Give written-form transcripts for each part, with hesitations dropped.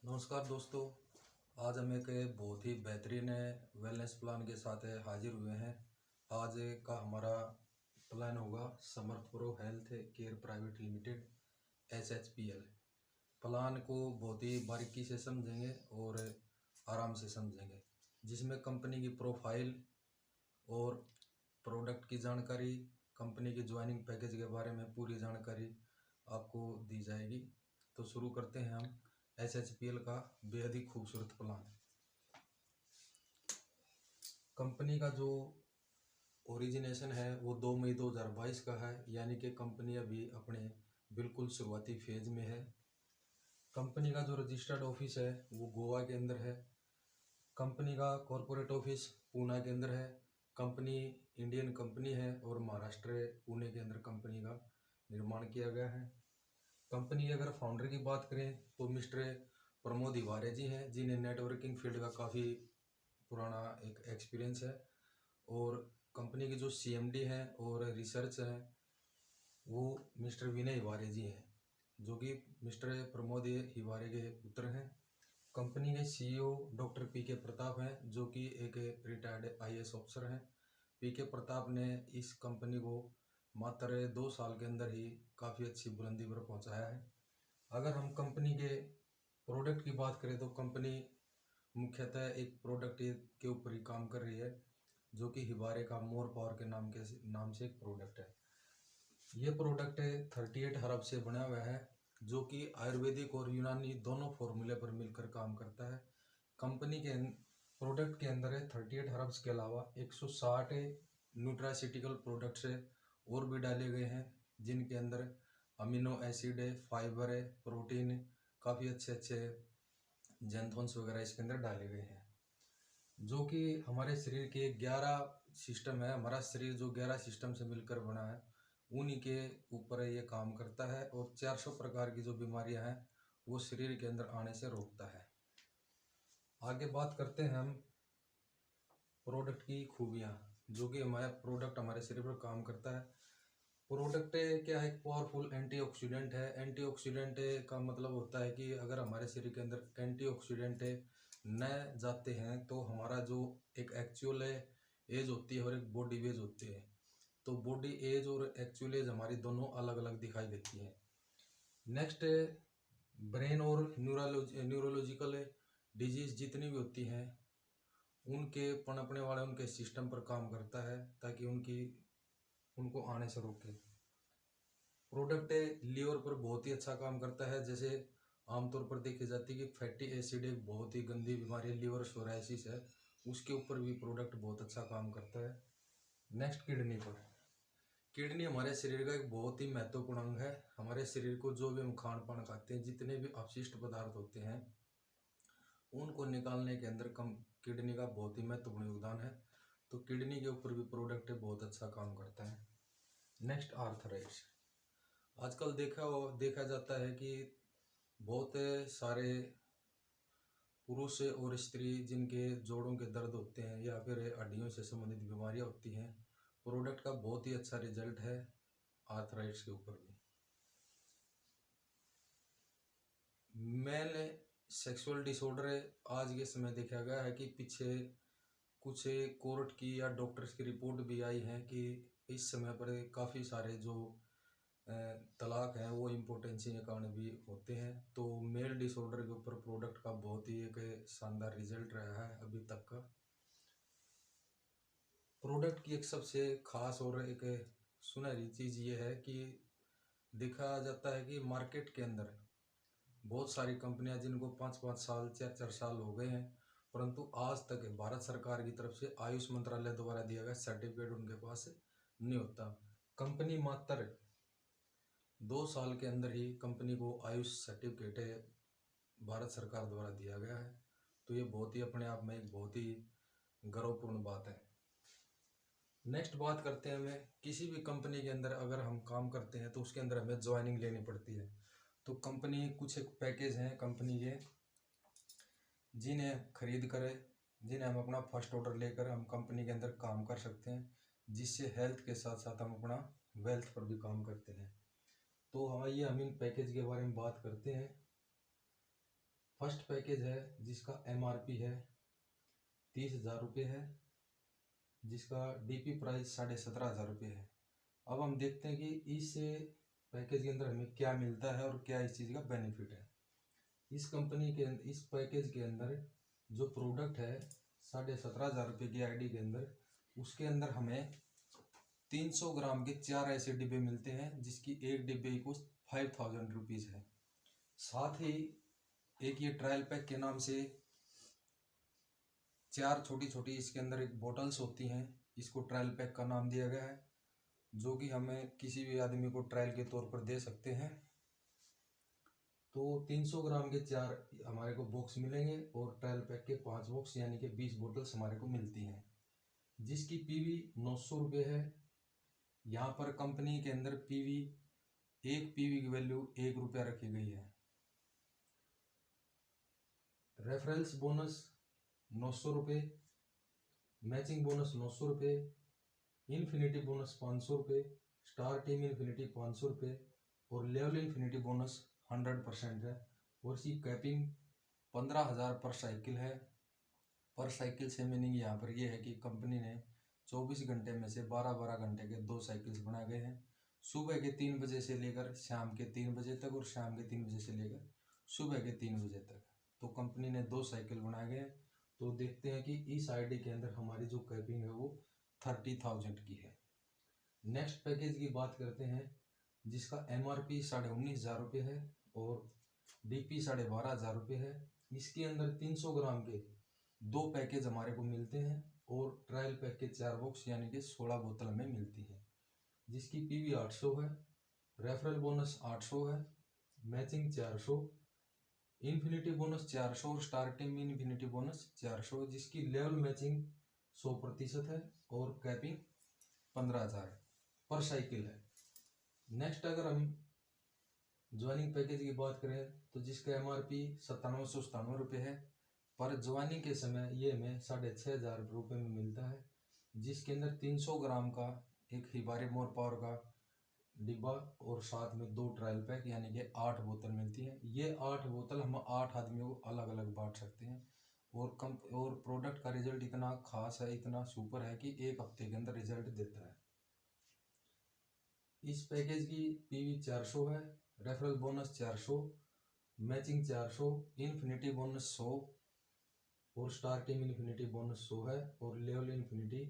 नमस्कार दोस्तों। आज हम एक बहुत ही बेहतरीन वेलनेस प्लान के साथ हाजिर हुए हैं। आज का हमारा प्लान होगा Samarth pro health care private limited SHPL। Plan को बहुत ही बारीकी से समझेंगे और आराम से समझेंगे, जिसमें कंपनी की प्रोफाइल और प्रोडक्ट की जानकारी, कंपनी की ज्वाइनिंग पैकेज के बारे में पूरी जानकारी आपको दी जाएगी। तो शुरू करते हैं हम SHPL का बेहद ही खूबसूरत प्लान। कंपनी का जो ओरिजिनेशन है वो 2 मई 2022 का है, यानी कि कंपनी अभी अपने बिल्कुल शुरुआती फेज में है। कंपनी का जो रजिस्टर्ड ऑफिस है वो गोवा के अंदर है। कंपनी का कॉरपोरेट ऑफिस पूना के अंदर है। कंपनी इंडियन कंपनी है और महाराष्ट्र पुणे के अंदर कंपनी का निर्माण किया गया है। कंपनी के अगर फाउंडर की बात करें तो मिस्टर प्रमोद हिवारे जी हैं, जिन्हें नेटवर्किंग फील्ड का काफ़ी पुराना एक एक्सपीरियंस है। और कंपनी के जो CMD हैं और रिसर्च हैं वो मिस्टर विनय हिवारे जी हैं, जो कि मिस्टर प्रमोद हिवारे के पुत्र हैं। कंपनी के CEO डॉक्टर PK प्रताप हैं, जो कि एक रिटायर्ड IAS ऑफिसर हैं। PK प्रताप ने इस कंपनी को मात्र 2 साल के अंदर ही काफ़ी अच्छी बुलंदी पर पहुंचाया है। अगर हम कंपनी के प्रोडक्ट की बात करें तो कंपनी मुख्यतः एक प्रोडक्ट के ऊपर ही काम कर रही है, जो कि हिवारे का मोर पावर के नाम से एक प्रोडक्ट है। ये प्रोडक्ट 38 हर्ब से बना हुआ है, जो कि आयुर्वेदिक और यूनानी दोनों फॉर्मूले पर मिलकर काम करता है। कंपनी के प्रोडक्ट के अंदर 38 हर्ब्स के अलावा 160 न्यूट्रासिटिकल प्रोडक्ट्स और भी डाले गए हैं, जिनके अंदर अमीनो एसिड है, फाइबर है, प्रोटीन, काफ़ी अच्छे अच्छे जेंथोन्स वगैरह इसके अंदर डाले गए हैं, जो कि हमारे शरीर के 11 सिस्टम है। हमारा शरीर जो 11 सिस्टम से मिलकर बना है, उन्हीं के ऊपर ये काम करता है और 400 प्रकार की जो बीमारियां हैं वो शरीर के अंदर आने से रोकता है। आगे बात करते हैं हम प्रोडक्ट की खूबियां, जो कि हमारा प्रोडक्ट हमारे शरीर पर काम करता है। प्रोडक्ट क्या है? पावरफुल एंटीऑक्सीडेंट है। एंटीऑक्सीडेंट का मतलब होता है कि अगर हमारे शरीर के अंदर एंटीऑक्सीडेंट न जाते हैं तो हमारा जो एक एक्चुअल एज होती है और एक बॉडी एज होती है, तो बॉडी एज और एक्चुअल एज हमारी दोनों अलग अलग दिखाई देती है। नेक्स्ट, ब्रेन और न्यूरोलॉजिकल डिजीज जितनी भी होती हैं उनके पनपने वाले उनके सिस्टम पर काम करता है, ताकि उनको आने से रोके। प्रोडक्ट लीवर पर बहुत ही अच्छा काम करता है। जैसे आमतौर पर देखी जाती है कि फैटी एसिड एक बहुत ही गंदी बीमारी है, लीवर सोराइसिस है, उसके ऊपर भी प्रोडक्ट बहुत अच्छा काम करता है। नेक्स्ट, किडनी पर। किडनी हमारे शरीर का एक बहुत ही महत्वपूर्ण अंग है। हमारे शरीर को जो भी हम खान पान खाते हैं, जितने भी अपशिष्ट पदार्थ होते हैं, उनको निकालने के अंदर किडनी का बहुत ही महत्वपूर्ण योगदान है। तो किडनी के ऊपर भी प्रोडक्ट बहुत अच्छा काम करता है। नेक्स्ट, आर्थराइट्स। आजकल देखा जाता है कि बहुत सारे पुरुष और स्त्री जिनके जोड़ों के दर्द होते हैं या फिर हड्डियों से संबंधित बीमारियां होती हैं, प्रोडक्ट का बहुत ही अच्छा रिजल्ट है आर्थराइट्स के ऊपर भी। मेल सेक्सुअल डिसऑर्डर आज के समय देखा गया है कि पीछे कुछ कोर्ट की या डॉक्टर्स की रिपोर्ट भी आई है कि इस समय पर काफ़ी सारे जो तलाक हैं वो इम्पोर्टेंसी के कारण भी होते हैं। तो मेल डिसऑर्डर के ऊपर प्रोडक्ट का बहुत ही एक शानदार रिजल्ट रहा है अभी तक का। प्रोडक्ट की एक सबसे खास और एक सुनहरी चीज़ ये है कि देखा जाता है कि मार्केट के अंदर बहुत सारी कंपनियां जिनको 5-5 साल 4-4 साल हो गए हैं, परंतु आज तक भारत सरकार की तरफ से आयुष मंत्रालय द्वारा दिया गया सर्टिफिकेट उनके पास नहीं होता। कंपनी मात्र 2 साल के अंदर ही कंपनी को आयुष सर्टिफिकेट भारत सरकार द्वारा दिया गया है। तो ये बहुत ही अपने आप में एक बहुत ही गर्वपूर्ण बात है। नेक्स्ट बात करते हैं, हमें किसी भी कंपनी के अंदर अगर हम काम करते हैं तो उसके अंदर हमें ज्वाइनिंग लेनी पड़ती है। तो कंपनी कुछ एक पैकेज हैं कंपनी के, जिन्हें खरीद कर जिन्हें हम अपना फर्स्ट ऑर्डर लेकर हम कंपनी के अंदर काम कर सकते हैं, जिससे हेल्थ के साथ साथ हम अपना वेल्थ पर भी काम करते हैं। तो आइए हम इन पैकेज के बारे में बात करते हैं। फर्स्ट पैकेज है जिसका MRP है 30,000 रुपये है, जिसका DP प्राइस 17,500 रुपये है। अब हम देखते हैं कि इस पैकेज के अंदर हमें क्या मिलता है और क्या इस चीज़ का बेनिफिट है। इस पैकेज के अंदर जो प्रोडक्ट है 17,500 रुपये की ID के अंदर, उसके अंदर हमें 300 ग्राम के 4 ऐसे डिब्बे मिलते हैं, जिसकी एक डिब्बे की कॉस्ट 5,000 रुपीज़ है। साथ ही एक ये ट्रायल पैक के नाम से 4 छोटी छोटी इसके अंदर एक बॉटल्स होती हैं, इसको ट्रायल पैक का नाम दिया गया है, जो कि हमें किसी भी आदमी को ट्रायल के तौर पर दे सकते हैं। तो 300 ग्राम के 4 हमारे को बॉक्स मिलेंगे और ट्रायल पैक के 5 बॉक्स यानी कि 20 बॉटल्स हमारे को मिलती हैं, जिसकी PV 900 रुपये है। यहाँ पर कंपनी के अंदर एक PV की वैल्यू 1 रुपया रखी गई है। रेफरेंस बोनस 900 रुपये, मैचिंग बोनस 900 रुपये, इन्फिनिटी बोनस 500 रुपये, स्टार टीम इन्फिनिटी 500 रुपये और लेवल इन्फिनिटी बोनस 100% है। और इसकी कैपिंग 15,000 पर साइकिल है। पर साइकिल से मीनिंग यहाँ पर यह है कि कंपनी ने 24 घंटे में से 12-12 घंटे के 2 साइकिल्स बनाए गए हैं, सुबह के 3 बजे से लेकर शाम के 3 बजे तक और शाम के 3 बजे से लेकर सुबह के 3 बजे तक। तो कंपनी ने 2 साइकिल बनाए गए हैं। तो देखते हैं कि इस ID के अंदर हमारी जो कैपिंग है वो 30,000 की है। नेक्स्ट पैकेज की बात करते हैं, जिसका MRP 19,500 रुपये है और DP 12,500 रुपये है। इसके अंदर 300 ग्राम के 2 पैकेज हमारे को मिलते हैं और ट्रायल पैक के 4 बॉक्स यानी कि 16 बोतल हमें मिलती है, जिसकी PV 800 है, रेफरल बोनस 800 है, मैचिंग 400, इन्फिनिटी बोनस 400 और स्टार टीम इन्फिनिटी बोनस 400, जिसकी लेवल मैचिंग 100% है और कैपिंग 15,000 पर साइकिल है। नेक्स्ट अगर हम ज्वाइनिंग पैकेज की बात करें तो जिसका MRP 9797 रुपये है, पर ज्वाइनिंग के समय ये हमें 6,500 रुपये में मिलता है, जिसके अंदर 300 ग्राम का एक हिबारी मोर पावर का डिब्बा और साथ में 2 ट्रायल पैक यानी कि 8 बोतल मिलती है। ये 8 बोतल हम 8 आदमियों को अलग अलग बांट सकते हैं और प्रोडक्ट का रिजल्ट इतना खास है, इतना सुपर है कि 1 हफ्ते के अंदर रिजल्ट देता है। इस पैकेज की PV 400 है, referral bonus 400, matching 400, infinity bonus 100 और स्टार टीम इन्फिनिटी बोनस 100 है और लेवल इन्फिनिटी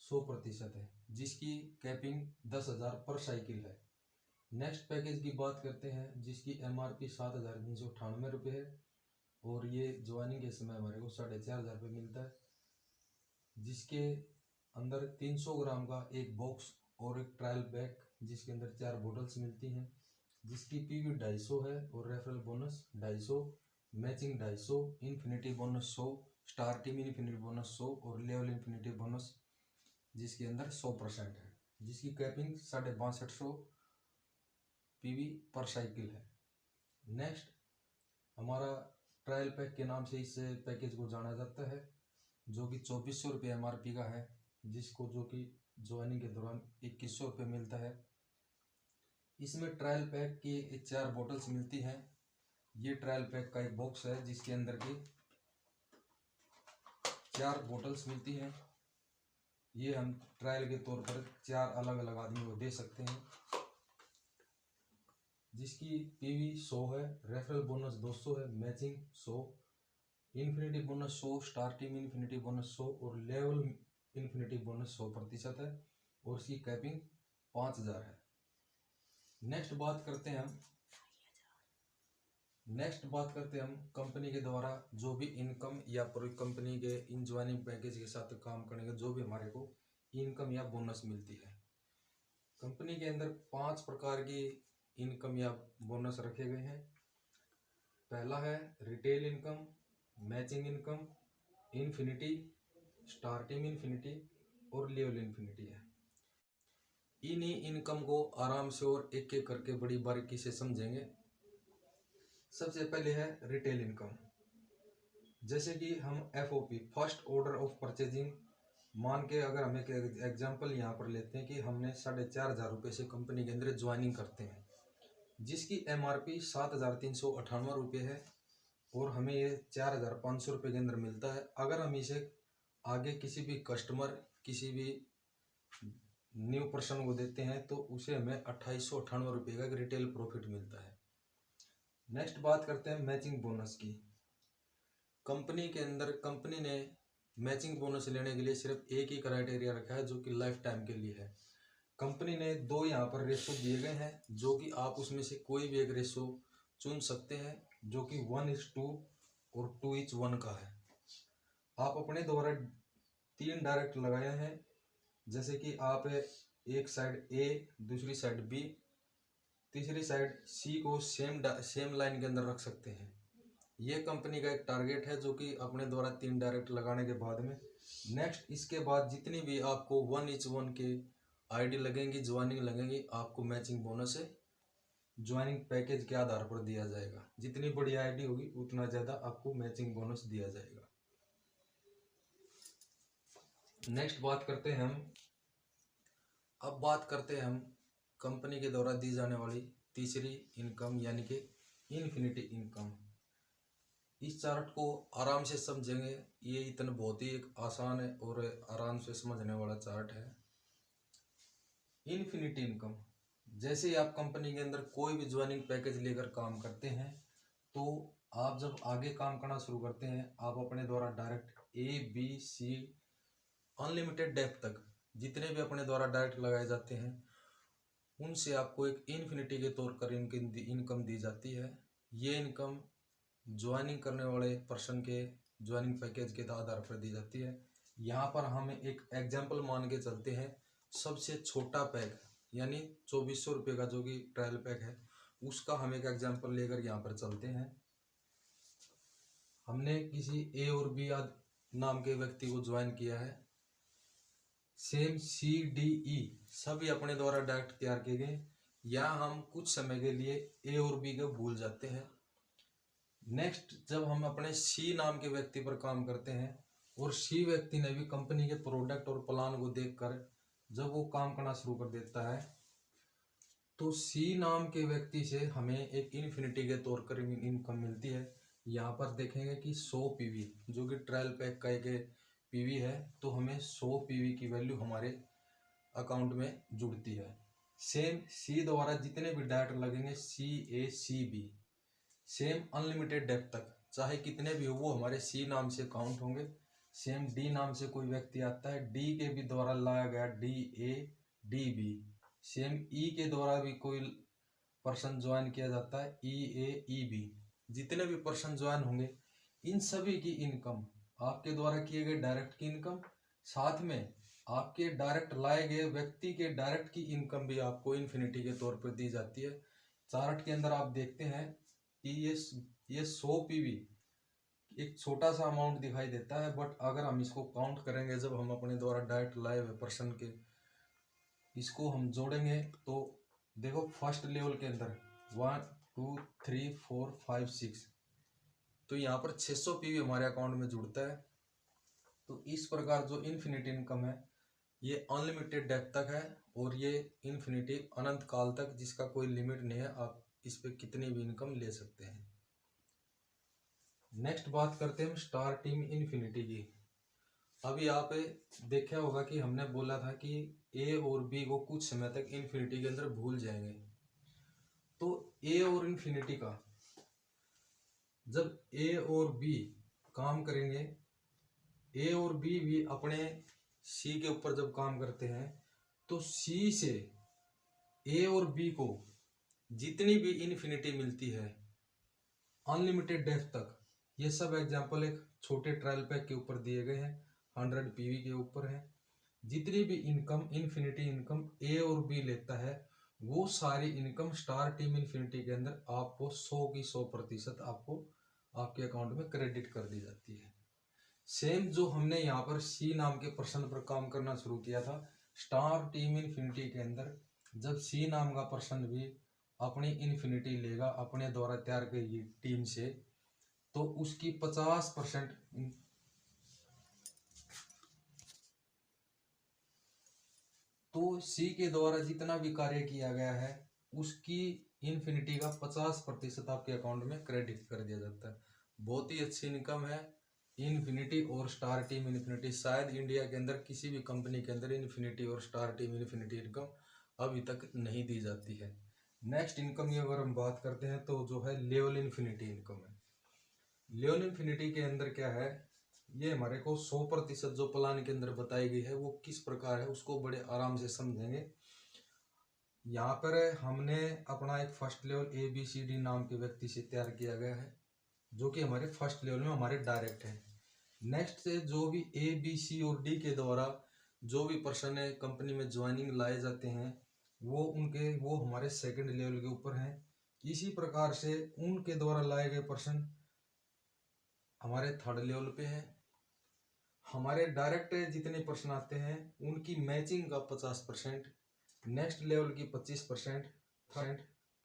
100% है, जिसकी कैपिंग 10,000 पर साइकिल है। नेक्स्ट पैकेज की बात करते हैं, जिसकी MRP 7,398 रुपये है और ये ज्वाइनिंग के समय हमारे को 4,500 रुपये मिलता है, जिसके अंदर 300 ग्राम का एक बॉक्स और एक ट्रायल पैक जिसके अंदर 4 बोतल्स मिलती हैं, जिसकी PV 250 है और referral bonus 250, matching 250, infinity bonus 100, star team infinity bonus 100 और लेवल इन्फिनिटी बोनस जिसके अंदर 100% है, जिसकी कैपिंग 6,550 PV पर साइकिल है। नेक्स्ट हमारा ट्रायल पैक के नाम से इस पैकेज को जाना जाता है, जो कि 2,400 रुपये MRP का है, जो कि ज्वाइनिंग के दौरान 2,100 रुपये मिलता है। इसमें ट्रायल पैक की 4 बोतल्स मिलती हैं। ये ट्रायल पैक का एक बॉक्स है जिसके अंदर की 4 बोतल्स मिलती हैं। ये हम ट्रायल के तौर पर 4 अलग अलग आदमी को दे सकते हैं, जिसकी PV 100 है, रेफरल बोनस 200 है, matching 100, infinity bonus 100, star team infinity bonus 100 और लेवल इन्फिनिटी बोनस 100% है और इसकी कैपिंग 5,000 है। नेक्स्ट बात करते हैं हम कंपनी के द्वारा जो भी इनकम या पूरी कंपनी के इन ज्वाइनिंग पैकेज के साथ काम करने के जो भी हमारे को इनकम या बोनस मिलती है। कंपनी के अंदर 5 प्रकार की इनकम या बोनस रखे गए हैं। पहला है retail income, matching income, infinity, star team infinity और लेवल इन्फिनिटी है। इन्हीं इनकम को आराम से और एक एक करके बड़ी बारीकी से समझेंगे। सबसे पहले है रिटेल इनकम। जैसे कि हम FOP first order of purchasing मान के अगर हम एक एग्जांपल यहाँ पर लेते हैं कि हमने 4,500 रुपये से कंपनी के अंदर ज्वाइनिंग करते हैं, जिसकी MRP 7,398 रुपये है और हमें ये 4,500 रुपये के अंदर मिलता है। अगर हम इसे आगे किसी भी कस्टमर, किसी भी न्यू पर्सन को देते हैं तो उसे हमें 2,898 रुपये का रिटेल प्रॉफिट मिलता है। नेक्स्ट बात करते हैं मैचिंग बोनस की। कंपनी के अंदर कंपनी ने मैचिंग बोनस लेने के लिए सिर्फ एक ही क्राइटेरिया रखा है, जो कि लाइफ टाइम के लिए है। कंपनी ने 2 यहाँ पर रेशो दिए गए हैं, जो कि आप उसमें से कोई भी एक रेशो चुन सकते हैं, जो कि 1:2 और 2:1 का है। आप अपने द्वारा 3 डायरेक्ट लगाए हैं, जैसे कि आप एक साइड A, दूसरी साइड B, तीसरी साइड C को सेम लाइन के अंदर रख सकते हैं। ये कंपनी का एक टारगेट है, जो कि अपने द्वारा 3 डायरेक्ट लगाने के बाद में नेक्स्ट इसके बाद जितनी भी आपको 1:1 के ID लगेंगी, ज्वाइनिंग लगेंगी, आपको मैचिंग बोनस है ज्वाइनिंग पैकेज के आधार पर दिया जाएगा। जितनी बड़ी ID होगी उतना ज़्यादा आपको मैचिंग बोनस दिया जाएगा। नेक्स्ट बात करते हैं हम कंपनी के द्वारा दी जाने वाली तीसरी इनकम, यानी कि इन्फिनिटी इनकम। इस चार्ट को आराम से समझेंगे, ये इतना बहुत ही एक आसान है और आराम से समझने वाला चार्ट है। इन्फिनिटी इनकम, जैसे ही आप कंपनी के अंदर कोई भी ज्वाइनिंग पैकेज लेकर काम करते हैं, तो आप जब आगे काम करना शुरू करते हैं, आप अपने द्वारा डायरेक्ट ABC अनलिमिटेड डेप्थ तक जितने भी अपने द्वारा डायरेक्ट लगाए जाते हैं, उनसे आपको एक इन्फिनिटी के तौर पर इनकम दी जाती है। ये इनकम ज्वाइनिंग करने वाले पर्सन के ज्वाइनिंग पैकेज के आधार पर दी जाती है। यहाँ पर हम एक एग्जाम्पल मान के चलते हैं, सबसे छोटा पैक यानी 2,400 रुपये का जो कि ट्रायल पैक है, उसका हम एक एग्जाम्पल लेकर यहाँ पर चलते हैं। हमने किसी A और B नाम के व्यक्ति को ज्वाइन किया है। सेम CDE सभी अपने द्वारा डायरेक्ट तैयार किए गए। यहाँ हम कुछ समय के लिए A और B को भूल जाते हैं। नेक्स्ट जब हम अपने C नाम के व्यक्ति पर काम करते हैं और C व्यक्ति ने भी कंपनी के प्रोडक्ट और प्लान को देखकर जब वो काम करना शुरू कर देता है, तो C नाम के व्यक्ति से हमें एक इन्फिनिटी के तौर पर इनकम मिलती है। यहाँ पर देखेंगे कि 100 PV जो कि ट्रायल पैक का एक PV है, तो हमें 100 PV की वैल्यू हमारे अकाउंट में जुड़ती है। सेम C द्वारा जितने भी डायरेक्ट लगेंगे CACB सेम अनलिमिटेड डेप्थ तक, चाहे कितने भी हो, वो हमारे C नाम से काउंट होंगे। सेम D नाम से कोई व्यक्ति आता है, D के भी द्वारा लाया गया DADB। सेम E के द्वारा भी कोई पर्सन ज्वाइन किया जाता है EAEB। जितने भी पर्सन ज्वाइन होंगे, इन सभी की इनकम, आपके द्वारा किए गए डायरेक्ट की इनकम, साथ में आपके डायरेक्ट लाए गए व्यक्ति के डायरेक्ट की इनकम भी आपको इन्फिनिटी के तौर पर दी जाती है। चार्ट के अंदर आप देखते हैं कि ये 100 PV एक छोटा सा अमाउंट दिखाई देता है, बट अगर हम इसको काउंट करेंगे, जब हम अपने द्वारा डायरेक्ट लाए हुए पर्सन के इसको हम जोड़ेंगे, तो देखो फर्स्ट लेवल के अंदर 1 2 3 4 5 6, तो यहाँ पर 600 PV हमारे अकाउंट में जुड़ता है। तो इस प्रकार जो इन्फिनिटी इनकम है, ये अनलिमिटेड डेप्थ तक है और ये इन्फिनिटी अनंत काल तक, जिसका कोई लिमिट नहीं है, आप इस पे कितनी भी इनकम ले सकते हैं। नेक्स्ट बात करते हैं हम स्टार टीम इन्फिनिटी की। अभी आप देखा होगा कि हमने बोला था कि A और B को कुछ समय तक इन्फिनिटी के अंदर भूल जाएंगे। तो A और इन्फिनिटी का जब A और B काम करेंगे, A और B भी अपने C के ऊपर जब काम करते हैं, तो C से A और B को जितनी भी इन्फिनिटी मिलती है अनलिमिटेड डेप्थ तक, ये सब एग्जाम्पल एक छोटे ट्रायल पैक के ऊपर दिए गए हैं, 100 PV के ऊपर है। जितनी भी इनकम इन्फिनिटी इनकम A और B लेता है, वो सारी इनकम स्टार टीम इन्फिनिटी के अंदर आपको 100 की 100% आपको आपके अकाउंट में क्रेडिट कर दी जाती है। सेम जो हमने यहाँ पर C नाम के पर्सन पर काम करना शुरू किया था, स्टार टीम इन्फिनिटी के अंदर जब C नाम का पर्सन भी अपनी इन्फिनिटी लेगा अपने द्वारा तैयार की टीम से, तो उसकी 50% तो C के द्वारा जितना भी कार्य किया गया है उसकी इन्फिनिटी का 50% आपके अकाउंट में क्रेडिट कर दिया जाता है। बहुत ही अच्छी इनकम है इन्फिनिटी और स्टार टीम इन्फिनिटी। शायद इंडिया के अंदर किसी भी कंपनी के अंदर इन्फिनिटी और स्टार टीम इन्फिनिटी इनकम अभी तक नहीं दी जाती है। नेक्स्ट इनकम की अगर हम बात करते हैं तो जो है लेवल इन्फिनिटी इनकम है। लेवल इन्फिनिटी के अंदर क्या है, ये हमारे को 100% जो प्लान के अंदर बताई गई है वो किस प्रकार है उसको बड़े आराम से समझेंगे। यहाँ पर हमने अपना एक फर्स्ट लेवल ABCD नाम के व्यक्ति से तैयार किया गया है, जो कि हमारे फर्स्ट लेवल में हमारे डायरेक्ट है। नेक्स्ट से जो भी A, B, C और D के द्वारा जो भी पर्सन है कंपनी में ज्वाइनिंग लाए जाते हैं वो हमारे सेकंड लेवल के ऊपर हैं। इसी प्रकार से उनके द्वारा लाए गए पर्सन हमारे थर्ड लेवल पे हैं। हमारे डायरेक्ट जितने पर्सन आते हैं उनकी मैचिंग का 50%, नेक्स्ट लेवल की 25%,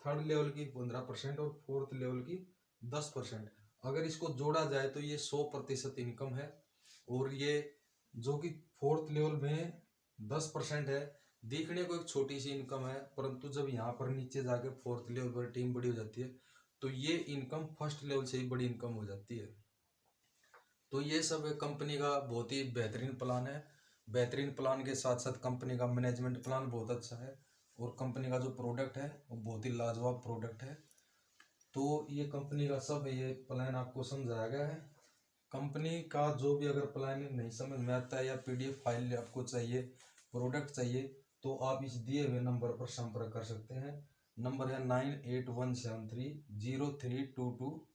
थर्ड लेवल की 15% और फोर्थ लेवल की 10%। अगर इसको जोड़ा जाए तो ये 100% इनकम है। और ये जो कि फोर्थ लेवल में 10% है, देखने को एक छोटी सी इनकम है, परंतु जब यहाँ पर नीचे जाके फोर्थ लेवल पर टीम बड़ी हो जाती है तो ये इनकम फर्स्ट लेवल से ही बड़ी इनकम हो जाती है। तो ये सब कंपनी का बहुत ही बेहतरीन प्लान है। बेहतरीन प्लान के साथ साथ कंपनी का मैनेजमेंट प्लान बहुत अच्छा है और कंपनी का जो प्रोडक्ट है वो बहुत ही लाजवाब प्रोडक्ट है। तो ये कंपनी का सब ये प्लान आपको समझाया गया है। कंपनी का जो भी अगर प्लान नहीं समझ में आता है या PDF फाइल आपको चाहिए, प्रोडक्ट चाहिए, तो आप इस दिए हुए नंबर पर संपर्क कर सकते हैं। नंबर है 9817303222।